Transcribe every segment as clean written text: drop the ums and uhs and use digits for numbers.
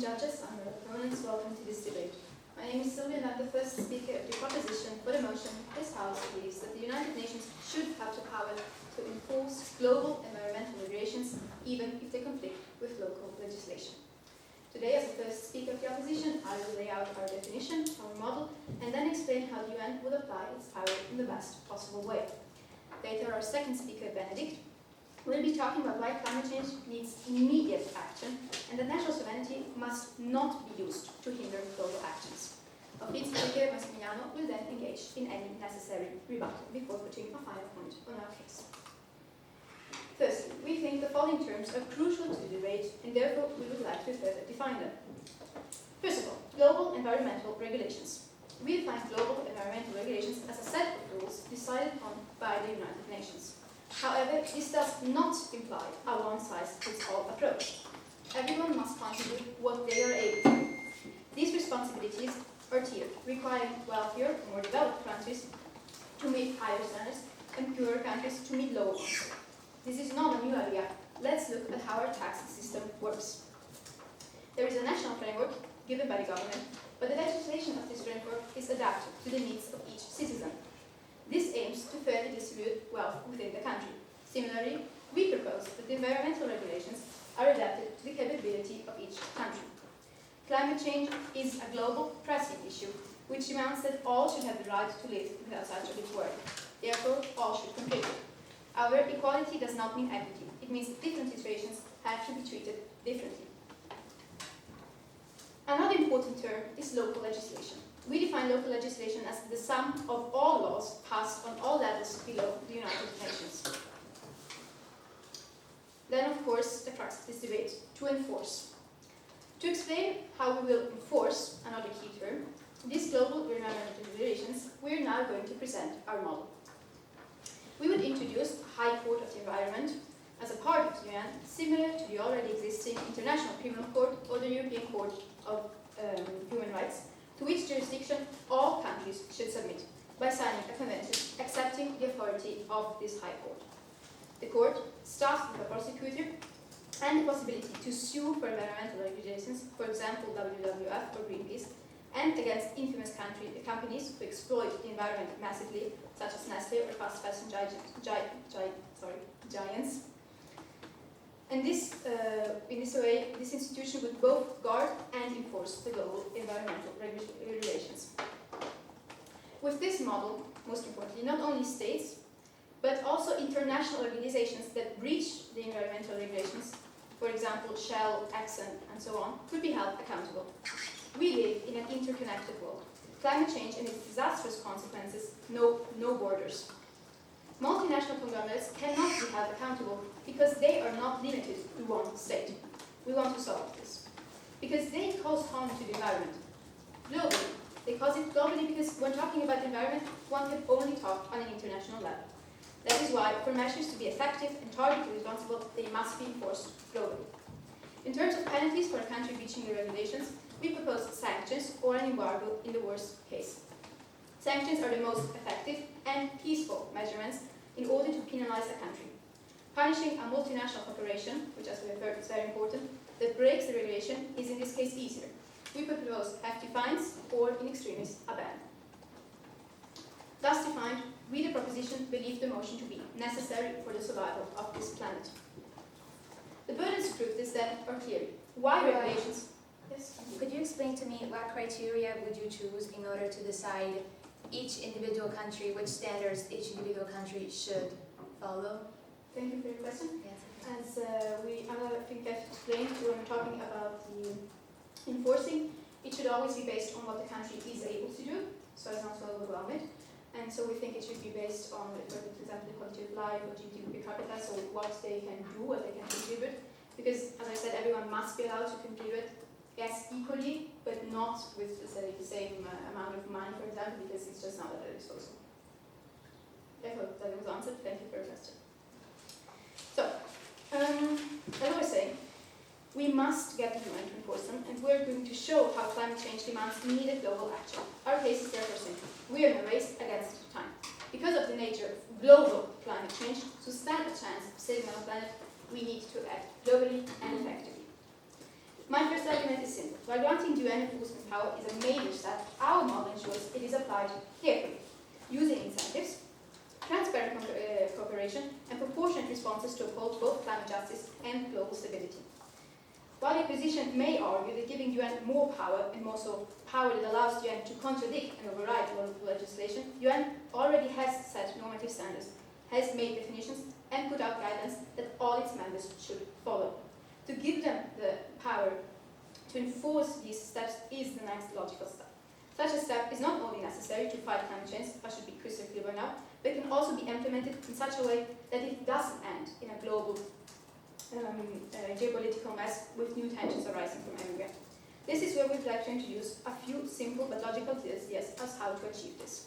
judges and their opponents, welcome to this debate. My name is Sylvia and I'm the first speaker of the proposition for the motion this House believes that the United Nations should have the power to enforce global environmental regulations even if they conflict with local legislation. Today, as the first speaker of the opposition, I will lay out our definition, our model, and then explain how the UN will apply its power in the best possible way. Later, our second speaker, Benedict, will be talking about why climate change needs immediate action and that national sovereignty must not be used to hinder global actions. Our fifth speaker, Massimiliano, will then engage in any necessary rebuttal before putting a final point on our case. Firstly, we think the following terms are crucial to the debate and therefore we would like to further define them. First of all, global environmental regulations. We define global environmental regulations as a set of rules decided on by the United Nations. However, this does not imply a one-size-fits-all approach. Everyone must contribute what they are able to. These responsibilities are tiered, requiring wealthier, more developed countries to meet higher standards and poorer countries to meet lower ones. This is not a new idea. Let's look at how our tax system works. There is a national framework given by the government, but the legislation of this framework is adapted to the needs of each citizen. This aims to fairly distribute wealth within the country. Similarly, we propose that the environmental regulations are adapted to the capability of each country. Climate change is a global pressing issue, which demands that all should have the right to live without such a big world. Therefore, all should contribute. However, equality does not mean equity. It means different situations have to be treated differently. Another important term is local legislation. We define local legislation as the sum of all laws passed on all levels below the United Nations. Then, of course, the crux of this debate, to enforce. To explain how we will enforce, another key term, these global environmental regulations, we are now going to present our model. We would introduce a High Court of the Environment as a part of the UN, similar to the already existing International Criminal Court or the European Court of Human Rights, to which jurisdiction all countries should submit by signing a convention accepting the authority of this High Court. The court staffed with a prosecutor and the possibility to sue for environmental regulations, for example WWF or Greenpeace, and against infamous companies who exploit the environment massively, such as Nestle or fast fashion giants. And this, in this way, this institution would both guard and enforce the global environmental regulations. With this model, most importantly, not only states, but also international organizations that breach the environmental regulations, for example, Shell, Exxon, and so on, could be held accountable. We live in an interconnected world. Climate change and its disastrous consequences know no borders. Multinational conglomerates cannot be held accountable because they are not limited to one state. We want to solve this. Because they cause harm to the environment. Globally. They cause it globally because when talking about the environment, one can only talk on an international level. That is why, for measures to be effective and targeted responsible, they must be enforced globally. In terms of penalties for a country breaching the regulations, we propose sanctions or an embargo in the worst case. Sanctions are the most effective and peaceful measurements in order to penalize a country. Punishing a multinational corporation, which as we have heard is very important, that breaks the regulation is in this case easier. We propose hefty fines or, in extremis, a ban. Thus defined, we the proposition believe the motion to be necessary for the survival of this planet. The burdens of proof this then are clear. Why regulations? Yes. Could you explain to me what criteria would you choose in order to decide each individual country, which standards each individual country should follow? Thank you for your question. Yes. As I think I've explained when we're talking about the enforcing, it should always be based on what the country is able to do, so as not to overwhelm it. And so we think it should be based on, for example, the quality of life or GDP per capita, so what they can do, what they can contribute. Because, as I said, everyone must be allowed to contribute, yes, equally, but not with, say, the same amount of money, for example, because it's just not at their disposal. I hope that was answered. Thank you for your question. So, as I was saying, we must get the UN to enforce them, and we're going to show how climate change demands immediate global action. Our case is therefore simple. We are in a race against time. Because of the nature of global climate change, to stand a chance of saving our planet, we need to act globally and effectively. My first argument is simple. While granting UN enforcement power is a major step, our model ensures it is applied carefully, using incentives, transparent cooperation, and proportionate responses to uphold both climate justice and global stability. While the opposition may argue that giving UN more power, and more so power that allows UN to contradict and override local legislation, UN already has set normative standards, has made definitions, and put out guidelines that all its members should follow. To give them the power to enforce these steps is the next logical step. Such a step is not only necessary to fight climate change, I should be crystal clear by now, but can also be implemented in such a way that it doesn't end in a global geopolitical mess with new tensions arising from everywhere. This is where we'd like to introduce a few simple but logical ideas as how to achieve this.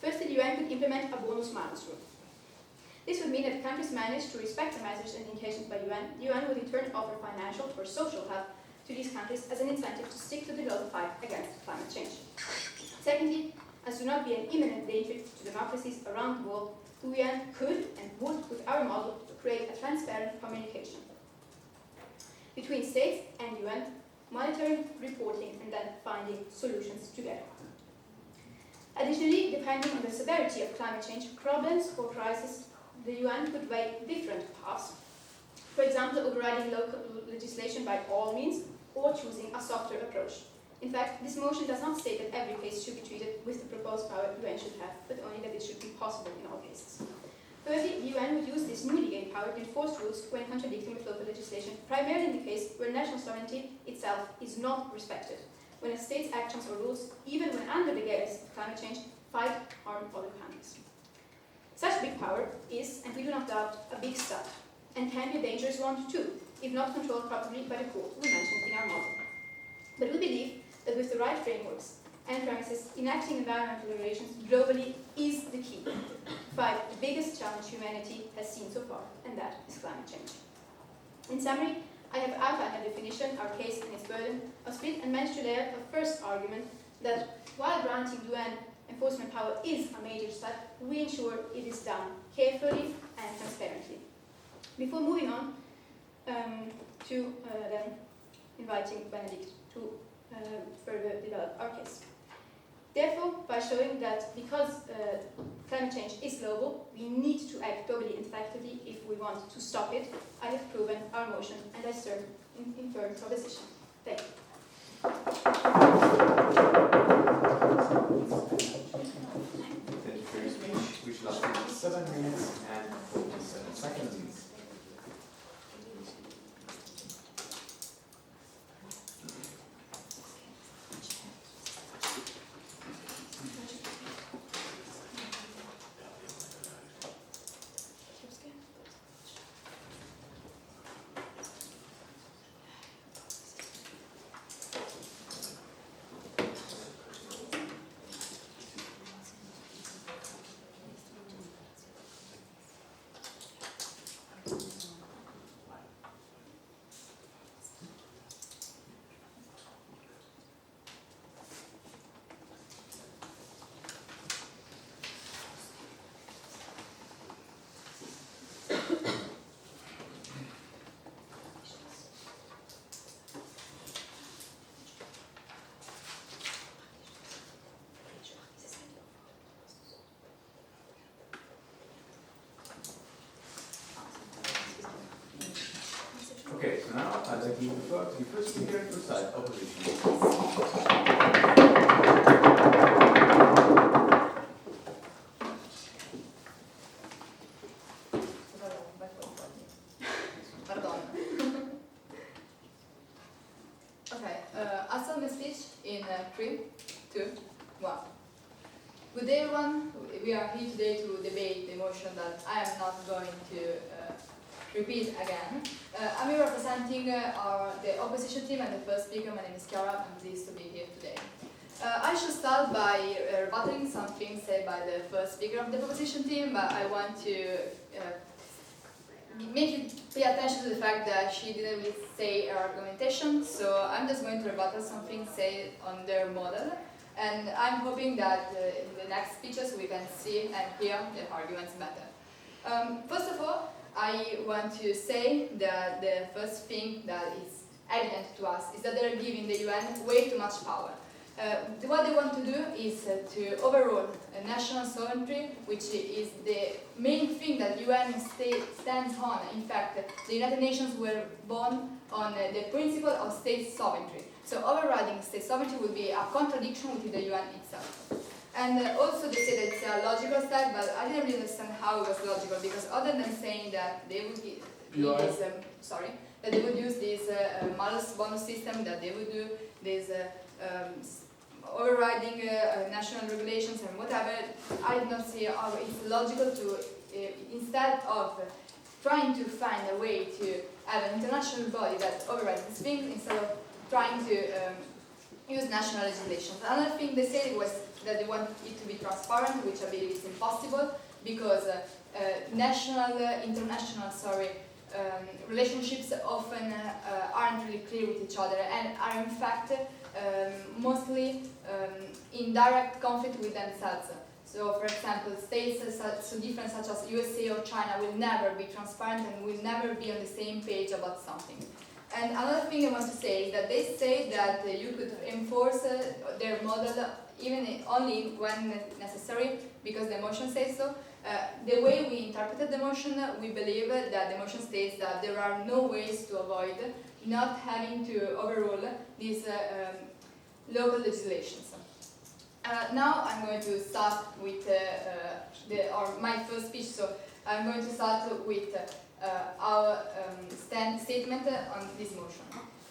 Firstly, the UN could implement a bonus-malus rule. This would mean that if countries manage to respect the measures and indications by UN, the UN would in turn offer financial or social help to these countries as an incentive to stick to the global fight against climate change. Secondly, as to not be an imminent danger to democracies around the world, the UN could and would, with our model, to create a transparent communication between states and UN, monitoring, reporting, and then finding solutions together. Additionally, depending on the severity of climate change problems or crises, the UN could weigh different paths. For example, overriding local legislation by all means, or choosing a softer approach. In fact, this motion does not state that every case should be treated with the proposed power the UN should have, but only that it should be possible in all cases. Thirdly, the UN would use this newly gained power to enforce rules when contradicting with local legislation, primarily in the case where national sovereignty itself is not respected, when a state's actions or rules, even when under the guise of climate change, fight harm other countries. Such big power is, and we do not doubt, a big step, and can be a dangerous one too, if not controlled properly by the court we mentioned in our model. But we believe that with the right frameworks and premises, enacting environmental regulations globally is the key to fight the biggest challenge humanity has seen so far, and that is climate change. In summary, I have outlined a definition, our case and its burden of split, and managed to lay out a first argument that while granting UN enforcement power is a major step, we ensure it is done carefully and transparently. Before moving on to then inviting Benedict to further develop our case. Therefore, by showing that because climate change is global, we need to act globally and effectively if we want to stop it, I have proven our motion and I serve in firm proposition. Thank you. Thank you for your speech, which lasted 7 minutes and 47 seconds. Okay, so now I'd like to give the floor to the first speaker to cite opposition. Okay, I'll start my speech in 3, 2, 1. Good day everyone, we are here today to debate the motion that I am not going to repeat again. I'm here representing the opposition team and the first speaker. My name is Chiara. I'm pleased to be here today. I should start by rebutting something said by the first speaker of the opposition team, but I want to make you pay attention to the fact that she didn't really say her argumentation, so I'm just going to rebuttal something said on their model, and I'm hoping that in the next speeches we can see and hear the arguments better. First of all, I want to say that the first thing that is evident to us is that they're giving the UN way too much power. What they want to do is to overrule national sovereignty, which is the main thing that UN stands on. In fact, the United Nations were born on the principle of state sovereignty. So overriding state sovereignty would be a contradiction with the UN itself. And also they say that it's a logical step, but I didn't really understand how it was logical, because other than saying that they would that they would use this malus bonus system, that they would do this overriding national regulations and whatever, I did not see how it's logical to, instead of trying to find a way to have an international body that overrides these things, instead of trying to use national legislation. Another thing they said was that they want it to be transparent, which I believe is impossible, because international relationships often aren't really clear with each other and are in fact mostly in direct conflict with themselves. So, for example, states so different such as USA or China will never be transparent and will never be on the same page about something. And another thing I want to say is that they say that you could enforce their model only when necessary, because the motion says so. The way we interpreted the motion, we believe that the motion states that there are no ways to avoid not having to overrule these local legislations. Now I'm going to start with my first speech, so I'm going to start with our statement on this motion.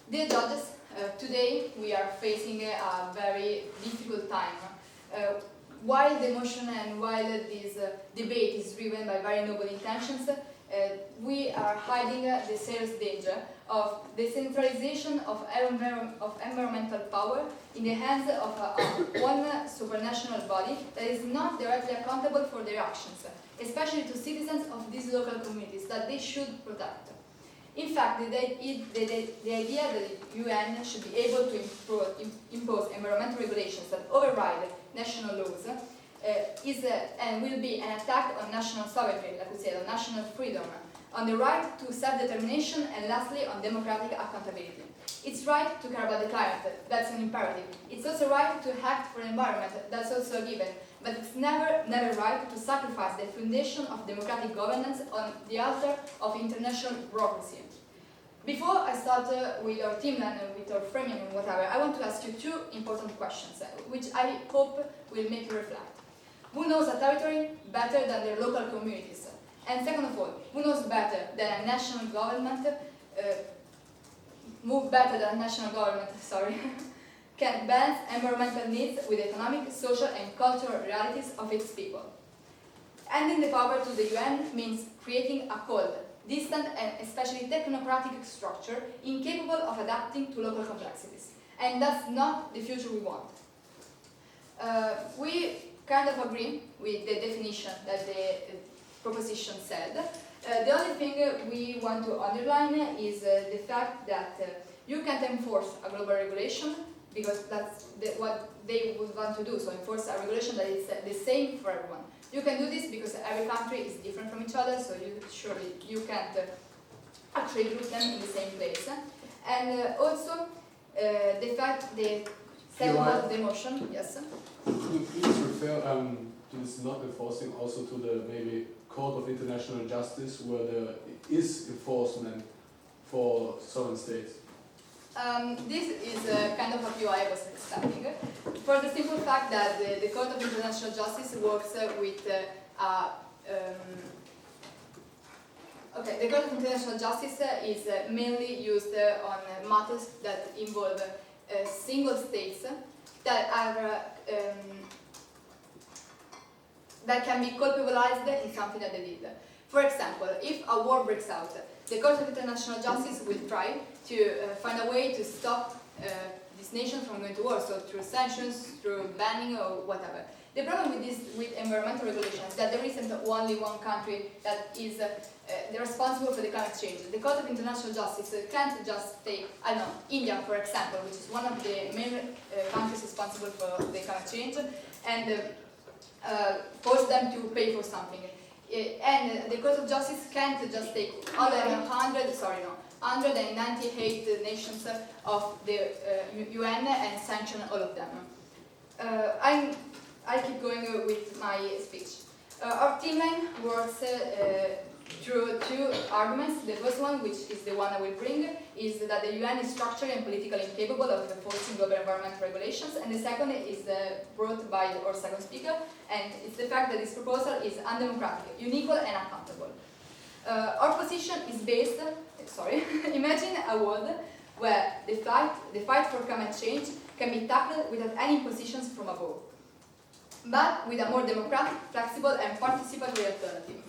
Dear judges, today we are facing a very difficult time. While the motion and while this debate is driven by very noble intentions, we are hiding the serious danger of the centralization of environmental power in the hands of one supranational body that is not directly accountable for their actions, especially to citizens of these local communities that they should protect. In fact, the idea that the UN should be able to impose environmental regulations that override national laws is and will be an attack on national sovereignty, like we said, on national freedom, on the right to self-determination, and lastly, on democratic accountability. It's right to care about the climate, that's an imperative. It's also right to act for the environment, that's also a given. But it's never right to sacrifice the foundation of democratic governance on the altar of international bureaucracy. Before I start with our team and with our framing and whatever, I want to ask you two important questions, which I hope will make you reflect. Who knows a territory better than their local communities? And second of all, who knows better than a national government, can balance environmental needs with economic, social and cultural realities of its people? Handing the power to the UN means creating a cold, distant and especially technocratic structure incapable of adapting to local complexities. And that's not the future we want. We kind of agree with the definition that the proposition said. The only thing we want to underline is the fact that you can't enforce a global regulation, because that's what they would want to do, so enforce a regulation that is the same for everyone. You can do this because every country is different from each other, so you can't actually group them in the same place. And also, the fact the second part of the motion, yes? Could you please refer to this not enforcing also to the maybe Court of International Justice, where there is enforcement for sovereign states? This is kind of a view I was expecting, for the simple fact that the Court of International Justice works with the Court of International Justice is mainly used on matters that involve single states that are that can be culpabilized in something that they did. For example, if a war breaks out, the Court of International Justice will try to find a way to stop this nation from going to war, so through sanctions, through banning or whatever. The problem with this, with environmental regulations, is that there isn't only one country that is responsible for the climate change. The Court of International Justice can't just take, I don't know, India, for example, which is one of the main countries responsible for the climate change, and force them to pay for something. and the Court of Justice can't just take other 198 nations of the UN and sanction all of them. I keep going with my speech. Our team line works through two arguments. The first one, which is the one I will bring, is that the UN is structurally and politically incapable of enforcing global environmental regulations, and the second is brought by our second speaker, and it's the fact that this proposal is undemocratic, unequal, and uncountable. Our position is based, imagine a world where the fight for climate change can be tackled without any impositions from above, but with a more democratic, flexible, and participatory alternative.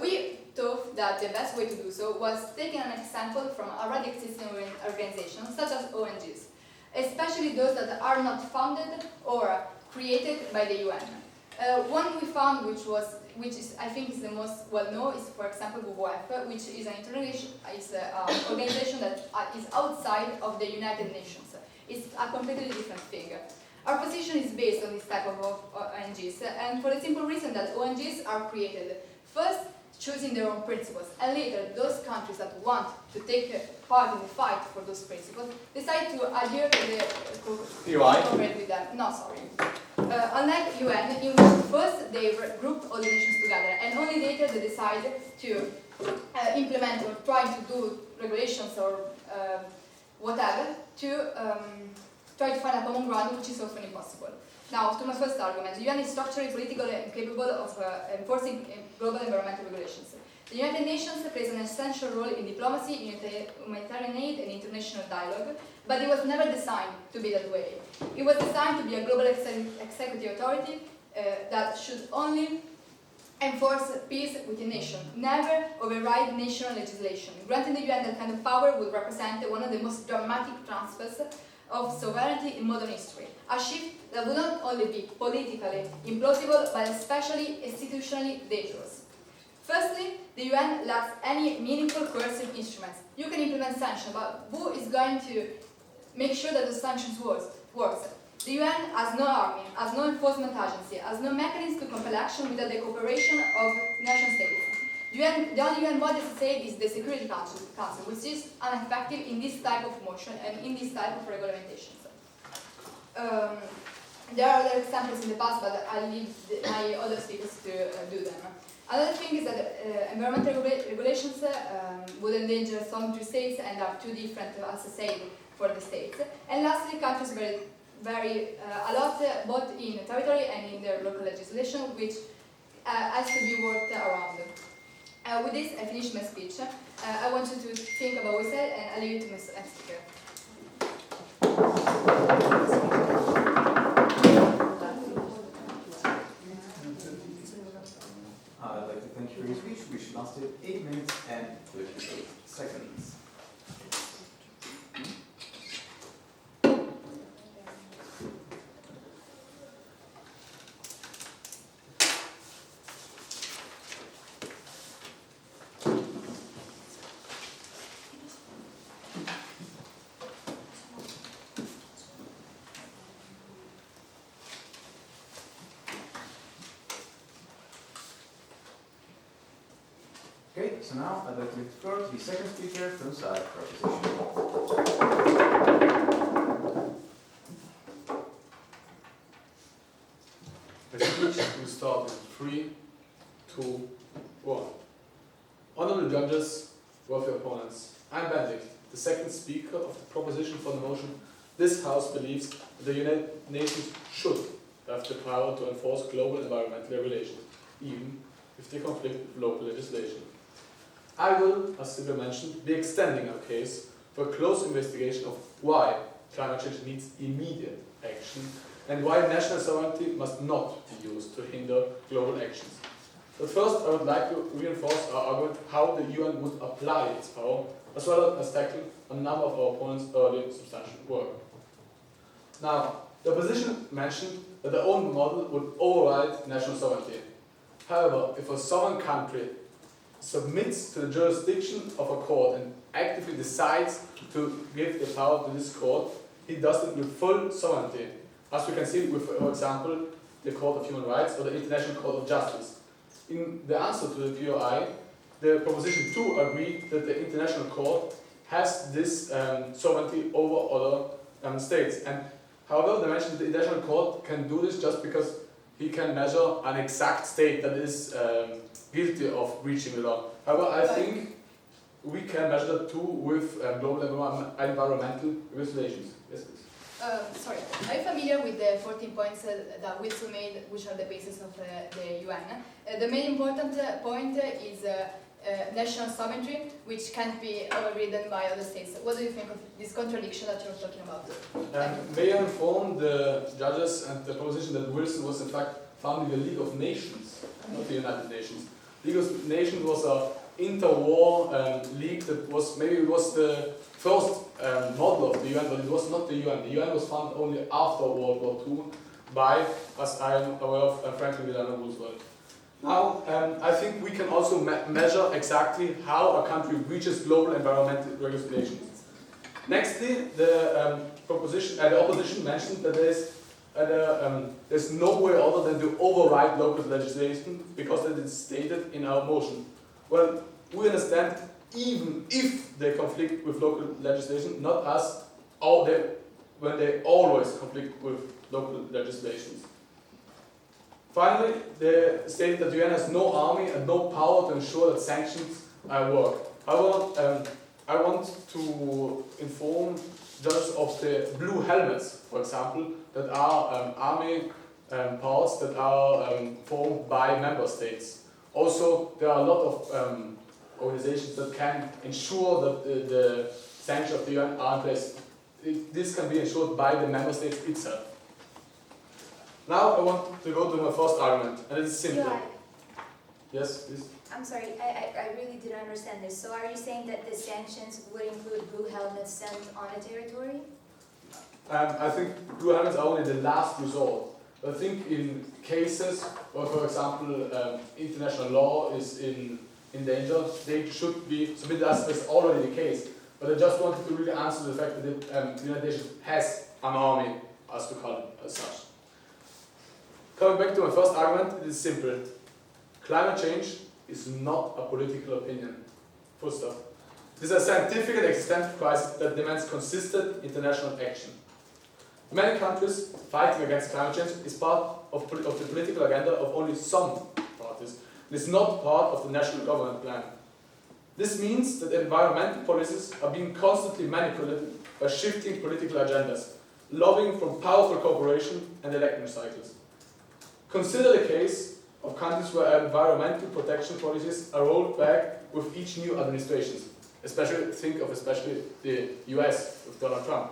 We thought that the best way to do so was taking an example from already existing organizations such as ONGs, especially those that are not founded or created by the UN. One we found, which is I think is the most well known, is for example WWF, which is an organization that is outside of the United Nations. It's a completely different thing. Our position is based on this type of ONGs, and for the simple reason that ONGs are created first choosing their own principles, and later those countries that want to take part in the fight for those principles decide to adhere to the cooperate with them. No, sorry. Unlike UN, in which first they grouped all the nations together, and only later they decide to implement or try to do regulations or whatever to try to find a common ground, which is often impossible. Now, to my first argument, the UN is structurally, politically incapable of enforcing global environmental regulations. The United Nations plays an essential role in diplomacy, humanitarian aid, and international dialogue, but it was never designed to be that way. It was designed to be a global executive authority that should only enforce peace within nations, never override national legislation. Granting the UN that kind of power would represent one of the most dramatic transfers of sovereignty in modern history, a shift that would not only be politically implausible, but especially institutionally dangerous. Firstly, the UN lacks any meaningful coercive instruments. You can implement sanctions, but who is going to make sure that the sanctions works? The UN has no army, has no enforcement agency, has no mechanism to compel action without the cooperation of nation states. The only UN body, as I said, is the Security Council, which is ineffective in this type of motion and in this type of regularizations. There are other examples in the past, but I'll leave my other speakers to do them. Another thing is that environmental regulations would endanger some states and are too different, as I said, for the states. And lastly, countries vary a lot, both in territory and in their local legislation, which has to be worked around. With this, I finish my speech. I want you to think about what I said, and I'll leave it to my speaker. I'd like to thank you for your speech, which lasted 8 minutes and 38 seconds. Okay, so now I'd like to give the floor to the second speaker from side proposition. The speech will start in 3, 2, 1. Honorable judges, worthy opponents, I'm Benedict, the second speaker of the proposition for the motion. This House believes that the United Nations should have the power to enforce global environmental regulations, even if they conflict with local legislation. I will, as Silvia mentioned, be extending our case for a close investigation of why climate change needs immediate action and why national sovereignty must not be used to hinder global actions. But first, I would like to reinforce our argument how the UN would apply its power, as well as tackle a number of our opponents' early substantial work. Now, the opposition mentioned that their own model would override national sovereignty. However, if a sovereign country submits to the jurisdiction of a court and actively decides to give the power to this court, he does it with full sovereignty, as we can see with, for example, the Court of Human Rights or the International Court of Justice. in the answer to the POI, the proposition 2 agreed that the International Court has this sovereignty over other states. And however, they mentioned the International Court can do this just because he can measure an exact state that is guilty of breaching the law. However, I think we can measure that too with global environmental regulations. Yes, please. Sorry, are you familiar with the 14 points that Wilson made, which are the basis of the UN? The main important point is national sovereignty, which can't be overridden by other states. What do you think of this contradiction that you're talking about? May I inform the judges and the proposition that Wilson was in fact founding the League of Nations, not the United Nations. League of Nations was an interwar league that was, maybe it was the first model of the UN, but it was not the UN. The UN was founded only after World War II by, as I am aware of, Franklin Delano Roosevelt. Now, I think we can also measure exactly how a country reaches global environmental regulations. Nextly, the opposition mentioned that there's no way other than to override local legislation because that is stated in our motion. Well, we understand even if they conflict with local legislation, not us, when they always conflict with local legislations. Finally, they stated that the UN has no army and no power to ensure that sanctions work. However, I want to inform judges of the blue helmets, for example, that are army parts that are formed by member states. Also, there are a lot of organizations that can ensure that the sanctions of the UN are in place. This can be ensured by the member states itself. Now I want to go to my first argument, and it is simple. POI. Yes, please. I'm sorry, I really didn't understand this. So are you saying that the sanctions would include blue helmets sent on a territory? I think blue helmets are only the last resort. I think in cases where, for example, international law is in danger, they should be submitted as already the case. But I just wanted to really answer the fact that the United Nations has an army, as to call it as such. Coming back to my first argument, it is simple. Climate change is not a political opinion. Full stop. It is a scientific and existential crisis that demands consistent international action. Many countries fighting against climate change is part of the political agenda of only some parties. It is not part of the national government plan. This means that environmental policies are being constantly manipulated by shifting political agendas, lobbying from powerful corporations and election cycles. Consider the case of countries where environmental protection policies are rolled back with each new administration. Think of the US with Donald Trump.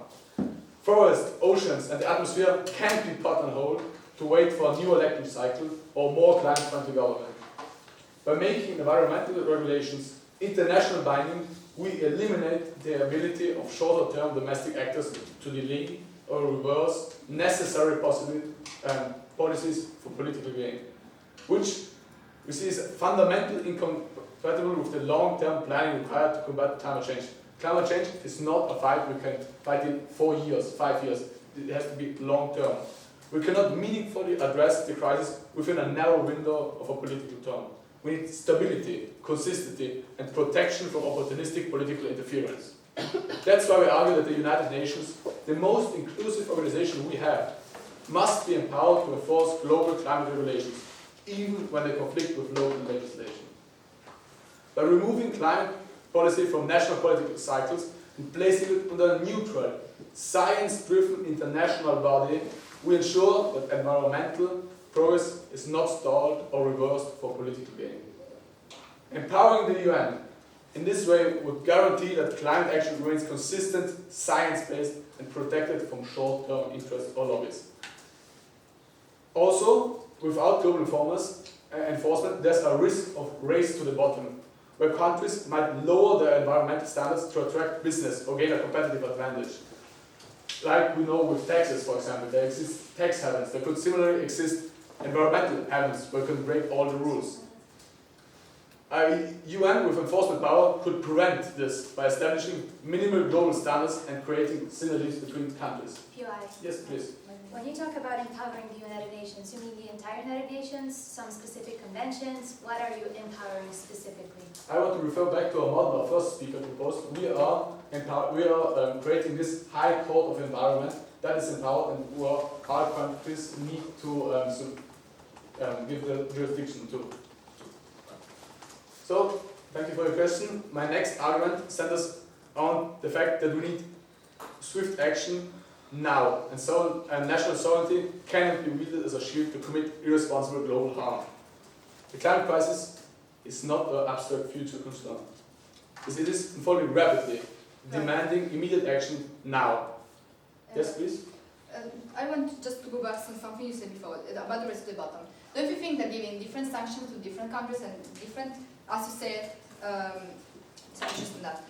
Forests, oceans and the atmosphere can't be put on hold to wait for a new election cycle or more climate-friendly government. By making environmental regulations international binding, we eliminate the ability of shorter-term domestic actors to delay or reverse necessary policies for political gain, which we see is fundamentally incompatible with the long-term planning required to combat climate change. Climate change is not a fight we can fight in 4 years, 5 years. It has to be long-term. We cannot meaningfully address the crisis within a narrow window of a political term. We need stability, consistency, and protection from opportunistic political interference. That's why we argue that the United Nations, the most inclusive organization we have, must be empowered to enforce global climate regulations, even when they conflict with local legislation. By removing climate policy from national political cycles and placing it under a neutral, science-driven international body, we ensure that environmental progress is not stalled or reversed for political gain. Empowering the UN in this way would guarantee that climate action remains consistent, science-based, and protected from short-term interests or lobbies. Also, without global enforcement, there's a risk of race to the bottom, where countries might lower their environmental standards to attract business or gain a competitive advantage. Like we know with taxes, for example, there exist tax havens. There could similarly exist environmental havens where you can break all the rules. UN with enforcement power could prevent this by establishing minimal global standards and creating synergies between countries. POI. Yes, please. When you talk about empowering the United Nations, you mean the entire United Nations, some specific conventions? What are you empowering specifically? I want to refer back to a model our first speaker proposed. We are creating this high court of environment that is empowered and who our countries need to give the jurisdiction to. So, thank you for your question. My next argument centers on the fact that we need swift action now, and national sovereignty cannot be wielded as a shield to commit irresponsible global harm. The climate crisis is not an abstract future concern. It is unfolding rapidly, demanding immediate action now. Yes, please? I want just to go back to something you said before about the race to the bottom. Don't you think that giving different sanctions to different countries and different, as you said, sanctions and that,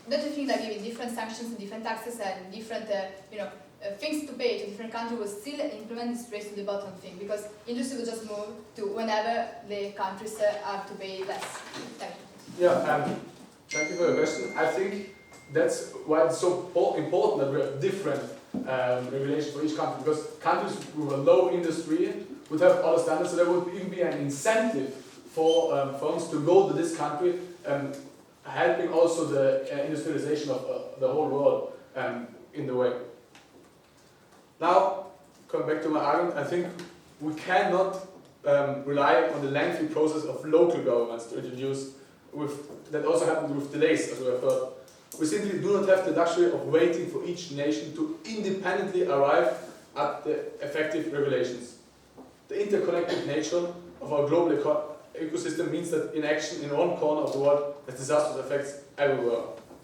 don't you think that giving different sanctions and different taxes and different things to pay to different countries will still implement this race to the bottom thing? Because industry will just move to whenever the countries have to pay less. Thank you. Yeah, thank you for your question. I think that's why it's so important that we have different regulations for each country, because countries with a low industry would have other standards, so there would even be an incentive for firms to go to this country, helping also the industrialization of the whole world in the way. Now, coming back to my argument, I think we cannot rely on the lengthy process of local governments to introduce, that also happened with delays, as we have heard. We simply do not have the luxury of waiting for each nation to independently arrive at the effective regulations. The interconnected nature of our global ecosystem means that inaction in one corner of the world has disastrous effects everywhere.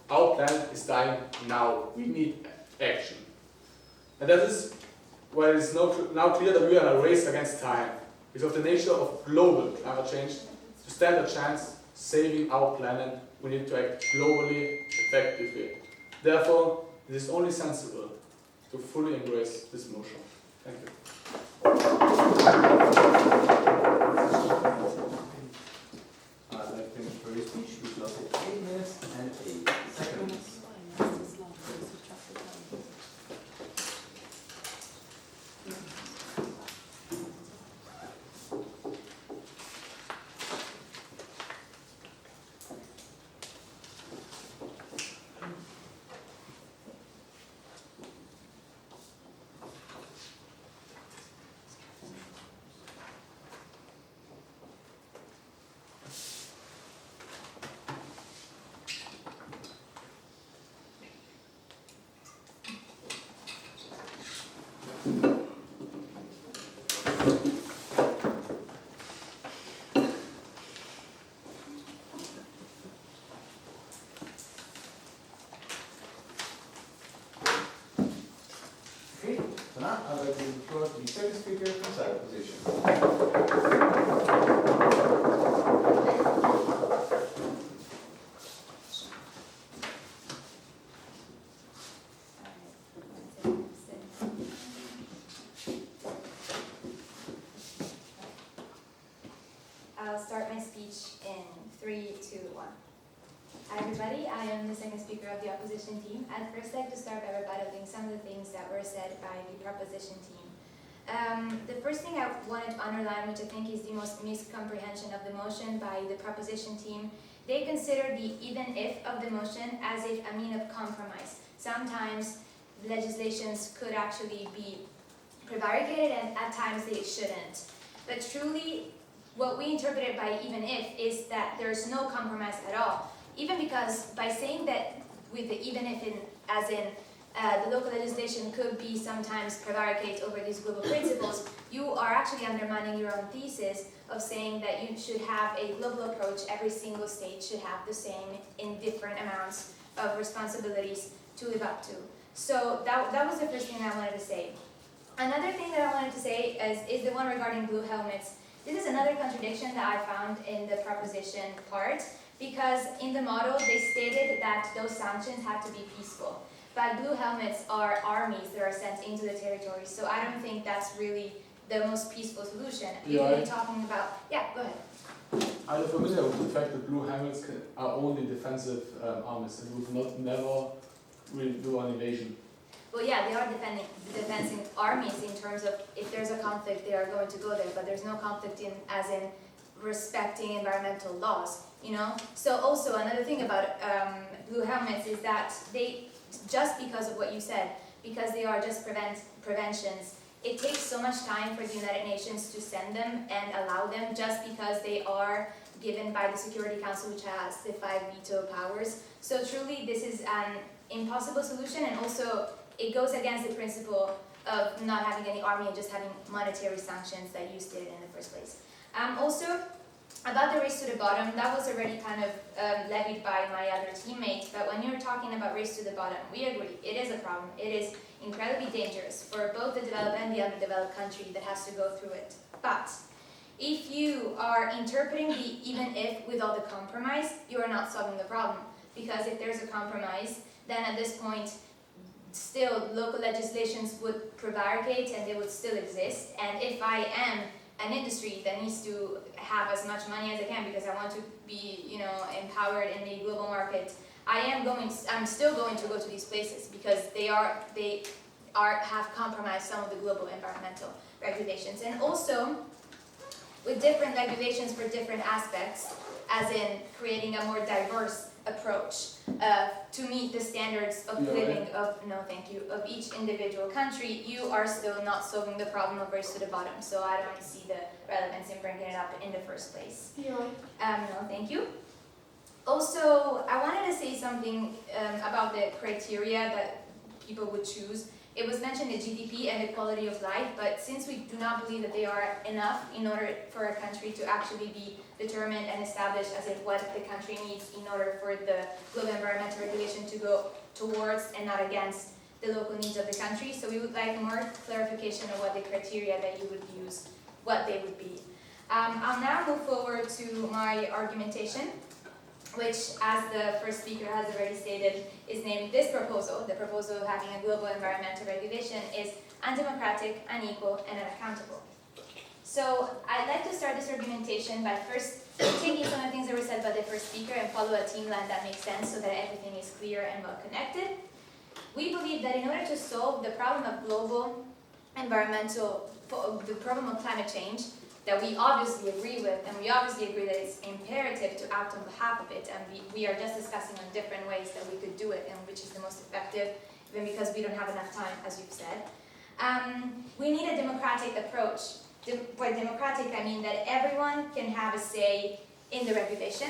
Our planet is dying now. We need action. And that is why it is now clear that we are in a race against time. Because of the nature of global climate change, to stand a chance saving our planet, we need to act globally, effectively. Therefore, it is only sensible to fully embrace this motion. Thank you. Thank you for your speech, which lasted 8 minutes and 8 seconds. Okay, so now I'd like to give the floor to the second speaker from side position. I'll start my speech in 3, 2, 1. Hi everybody, I am the second speaker of the opposition team. I'd first like to start by rebuttaling some of the things that were said by the proposition team. The first thing I wanted to underline, which I think is the most miscomprehension of the motion by the proposition team, they consider the even if of the motion as if a mean of compromise. Sometimes legislations could actually be prevaricated and at times they shouldn't. But truly, what we interpreted by even if is that there's no compromise at all. Even because by saying that with the even if the local legislation could be sometimes prevaricate over these global principles, you are actually undermining your own thesis of saying that you should have a global approach. Every single state should have the same in different amounts of responsibilities to live up to. So that was the first thing I wanted to say. Another thing that I wanted to say is the one regarding blue helmets. This is another contradiction that I found in the proposition part, because in the model they stated that those sanctions had to be peaceful. But blue helmets are armies that are sent into the territory, so I don't think that's really the most peaceful solution. Yeah, You're talking about, yeah, go ahead. Are you familiar with the fact that blue helmets are only defensive armies and would not never really do an invasion? Well, yeah, they are defending armies in terms of if there's a conflict, they are going to go there, but there's no conflict as in respecting environmental laws, you know? So also another thing about blue helmets is that they, just because of what you said, because they are just preventions, it takes so much time for the United Nations to send them and allow them just because they are given by the Security Council, which has the 5 veto powers. So truly this is an impossible solution, and also it goes against the principle of not having any army and just having monetary sanctions that you stated in the first place. Also, about the race to the bottom, that was already kind of levied by my other teammate, but when you're talking about race to the bottom, we agree, it is a problem. It is incredibly dangerous for both the developed and the underdeveloped country that has to go through it. But if you are interpreting the even if with all the compromise, you are not solving the problem. Because if there's a compromise, then at this point, still local legislations would prevaricate and they would still exist. And if I am an industry that needs to have as much money as I can because I want to be, you know, empowered in the global market, I'm still going to go to these places because they have compromised some of the global environmental regulations. And also, with different regulations for different aspects, as in creating a more diverse approach to meet the standards of living of each individual country, you are still not solving the problem of race to the bottom. So I don't see the relevance in bringing it up in the first place. No, thank you. Also, I wanted to say something about the criteria that people would choose. It was mentioned the GDP and the quality of life, but since we do not believe that they are enough in order for a country to actually be determined and established as in what the country needs in order for the global environmental regulation to go towards and not against the local needs of the country. So we would like more clarification of what the criteria that you would use, what they would be. I'll now move forward to my argumentation, which, as the first speaker has already stated, is named this proposal. The proposal of having a global environmental regulation is undemocratic, unequal, and unaccountable. So I'd like to start this argumentation by first taking some of the things that were said by the first speaker and follow a team line that makes sense so that everything is clear and well connected. We believe that in order to solve the problem of global environmental, the problem of climate change, that we obviously agree with, and we obviously agree that it's imperative to act on behalf of it, and we are just discussing on different ways that we could do it and which is the most effective, even because we don't have enough time, as you've said. We need a democratic approach. By democratic, I mean that everyone can have a say in the regulation,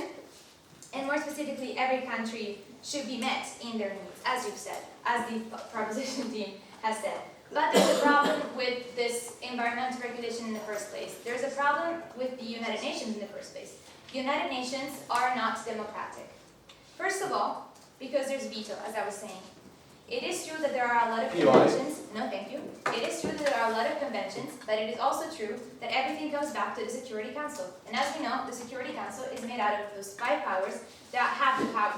and more specifically, every country should be met in their needs, as you've said, as the proposition team has said. But there's a problem with this environmental regulation in the first place. There's a problem with the United Nations in the first place. The United Nations are not democratic. First of all, because there's veto, as I was saying. It is true that there are a lot of conventions. No, thank you. It is true that there are a lot of conventions, but it is also true that everything comes back to the Security Council. And as we know, the Security Council is made out of those 5 powers that have the power,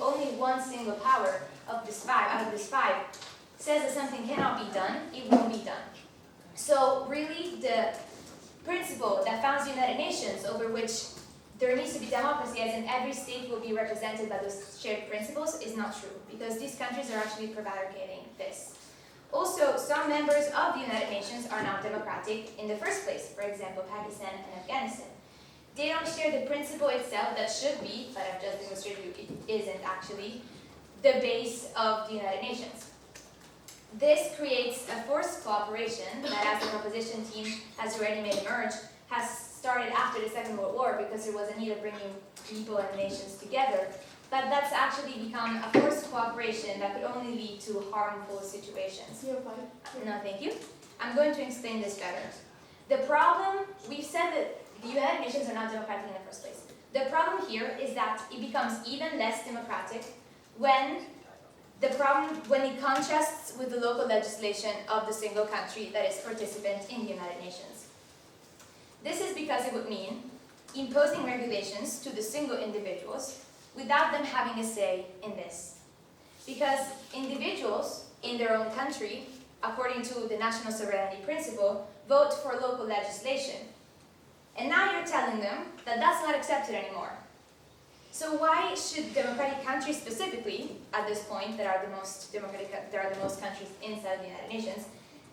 only one single power of this 5, out of this 5, says that something cannot be done, it won't be done. So really the principle that founds the United Nations, over which there needs to be democracy, as in every state will be represented by those shared principles, is not true, because these countries are actually prevaricating this. Also, some members of the United Nations are not democratic in the first place, for example, Pakistan and Afghanistan. They don't share the principle itself that should be, but I've just demonstrated it isn't actually, the base of the United Nations. This creates a forced cooperation that, as the proposition team has already made emerge, has started after the Second World War because there was a need of bringing people and nations together. But that's actually become a forced cooperation that could only lead to harmful situations. No, thank you. I'm going to explain this better. The problem, we've said that the United Nations are not democratic in the first place. The problem here is that it becomes even less democratic when it contrasts with the local legislation of the single country that is participant in the United Nations. This is because it would mean imposing regulations to the single individuals without them having a say in this. Because individuals in their own country according to the national sovereignty principle, vote for local legislation. And now you're telling them that that's not accepted anymore. So why should democratic countries specifically, at this point, that are the most democratic, there are the most countries inside the United Nations,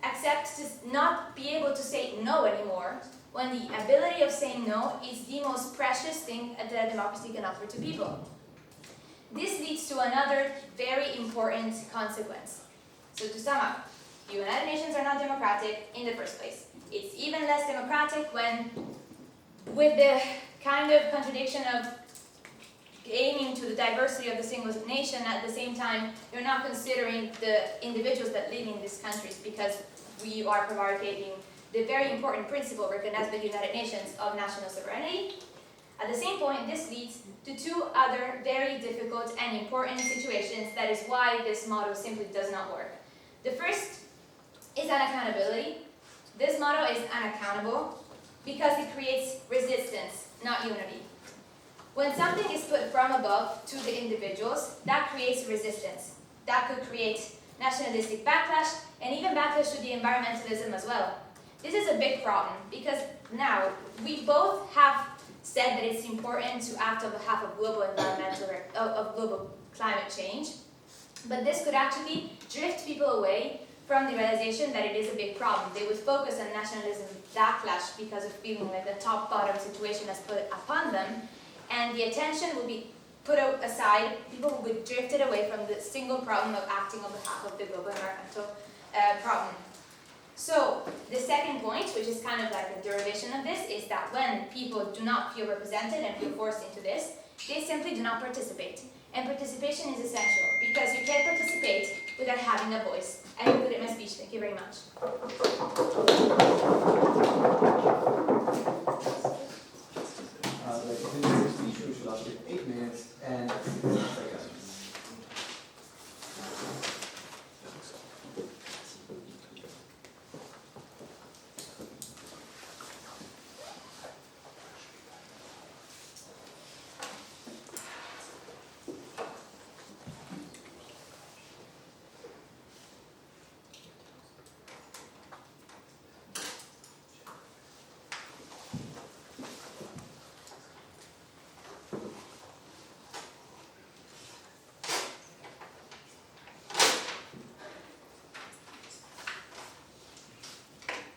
accept to not be able to say no anymore, when the ability of saying no is the most precious thing that a democracy can offer to people? This leads to another very important consequence. So to sum up, the United Nations are not democratic in the first place. It's even less democratic when, with the kind of contradiction of aiming to the diversity of the single nation, at the same time, you're not considering the individuals that live in these countries, because we are prevaricating the very important principle recognized by the United Nations of national sovereignty. At the same point, this leads to two other very difficult and important situations. That is why this model simply does not work. The first is unaccountability. This model is unaccountable because it creates resistance, not unity. When something is put from above to the individuals, that creates resistance. That could create nationalistic backlash, and even backlash to the environmentalism as well. This is a big problem, because now we both have said that it's important to act on behalf of global of global climate change, but this could actually drift people away from the realization that it is a big problem. They would focus on nationalism backlash because of feeling like the top-bottom situation is put upon them, and the attention will be put aside. People will be drifted away from the single problem of acting on behalf of the global environmental problem. So the second point, which is kind of like a derivation of this, is that when people do not feel represented and feel forced into this, they simply do not participate. And participation is essential, because you can't participate without having a voice. I concluded my speech. Thank you very much. Like the next speech, which will last 8 minutes and 60 seconds.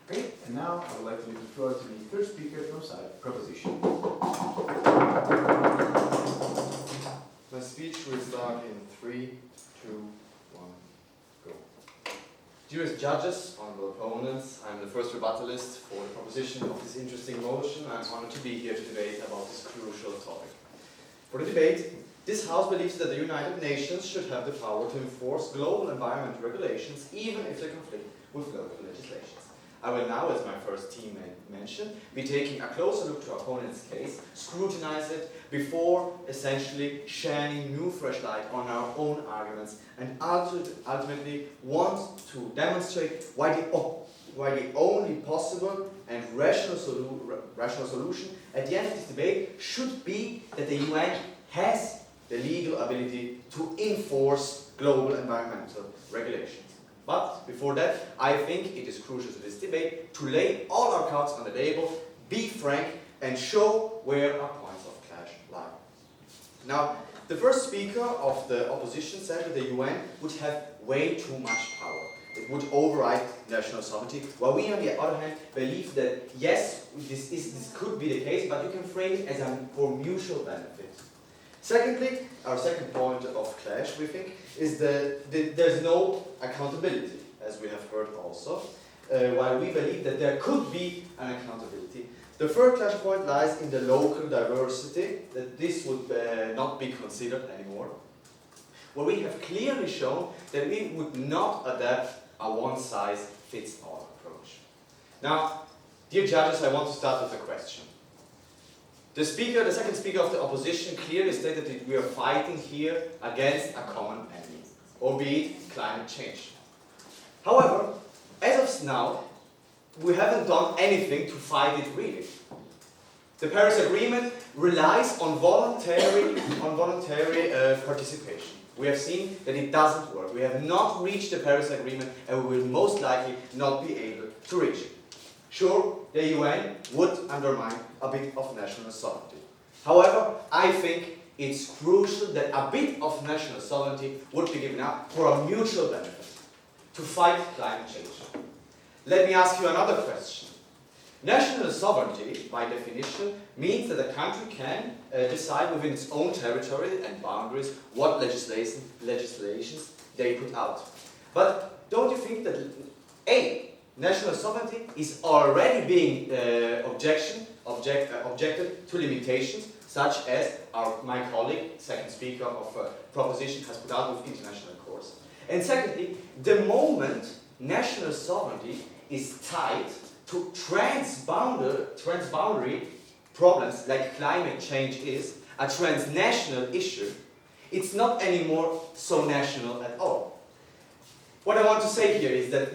Great, and now I would like to leave the floor to the third speaker from side proposition. My speech will start in 3, 2, 1, go. Dearest judges, honorable opponents, I'm the first rebuttalist for the proposition of this interesting motion. I'm honored to be here to debate about this crucial topic. For the debate, this House believes that the United Nations should have the power to enforce global environmental regulations, even if they conflict with local legislations. I will now, as my first teammate mentioned, be taking a closer look to our opponent's case, scrutinize it before essentially shining new fresh light on our own arguments, and ultimately want to demonstrate why the only possible and rational solution at the end of this debate should be that the UN has the legal ability to enforce global environmental regulations. But before that, I think it is crucial to this debate to lay all our cards on the table, be frank, and show where our points of clash lie. Now, the first speaker of the opposition said that the UN would have way too much power. It would override national sovereignty, while we, on the other hand, believe that yes, this could be the case, but you can frame it as for mutual benefit. Secondly, our second point of clash, we think, is that there's no accountability, as we have heard also, while we believe that there could be an accountability. The third clash point lies in the local diversity, that this would not be considered anymore, where we have clearly shown that we would not adapt a one-size-fits-all approach. Now, dear judges, I want to start with a question. The second speaker of the opposition clearly stated that we are fighting here against a common enemy, albeit climate change. However, as of now, we haven't done anything to fight it really. The Paris Agreement relies on voluntary participation. we have seen that it doesn't work. We have not reached the Paris Agreement, and we will most likely not be able to reach it. Sure, the UN would undermine a bit of national sovereignty. However, I think it's crucial that a bit of national sovereignty would be given up for a mutual benefit, to fight climate change. Let me ask you another question. National sovereignty, by definition, means that a country can decide within its own territory and boundaries what legislations they put out. But don't you think that national sovereignty is already being objected to limitations, such as my colleague, second speaker of proposition, has put out with international courts. And secondly, the moment national sovereignty is tied to transboundary problems like climate change is, a transnational issue, it's not anymore so national at all. What I want to say here is that